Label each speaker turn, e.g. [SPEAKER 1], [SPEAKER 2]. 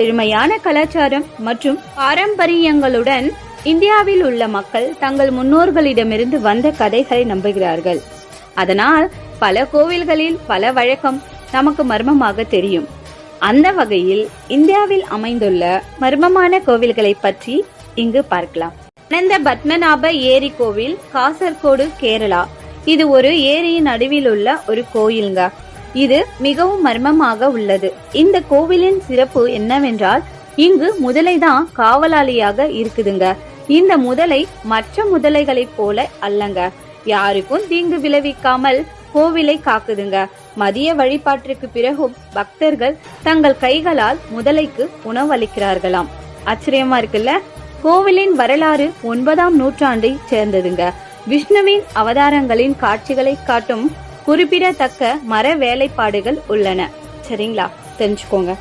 [SPEAKER 1] பெருமையான கலாச்சாரம் மற்றும் பாரம்பரியங்களுடன் இந்தியாவில் உள்ள மக்கள் தங்கள் முன்னோர்களிடமிருந்து வந்த கதைகளை நம்புகிறார்கள். அதனால் பல கோவில்களில் பல வழக்கம் நமக்கு மர்மமாக தெரியும். அந்த வகையில் இந்தியாவில் அமைந்துள்ள மர்மமான கோவில்களை பற்றி இங்கு பார்க்கலாம். அனந்த பத்மநாப ஏரி கோவில், காசர்கோடு, கேரளா. இது ஒரு ஏரியின் நடுவில் உள்ள ஒரு கோயிலுங்க. இது மிகவும் மர்மமாக உள்ளது. இந்த கோவிலின் சிறப்பு என்னவென்றால் இங்கு முதலை தான் காவலாளியாக இருக்குதுங்க. இந்த முதலை மற்ற முதலைகளைப் போல அல்லங்க, யாருக்கும் தீங்கு விளைவிக்காமல் கோவிலை காக்குதுங்க. மதிய வழிபாட்டிற்கு பிறகும் பக்தர்கள் தங்கள் கைகளால் முதலைக்கு உணவளிக்கிறார்களாம். ஆச்சரியமா இருக்குல்ல? கோவிலின் வரலாறு 9ஆம் நூற்றாண்டை சேர்ந்ததுங்க. விஷ்ணுவின் அவதாரங்களின் காட்சிகளை காட்டும் குறிப்பிடத்தக்க மர வேலைப்பாடுகள் உள்ளன. சரிங்களா? தெரிஞ்சுக்கோங்க.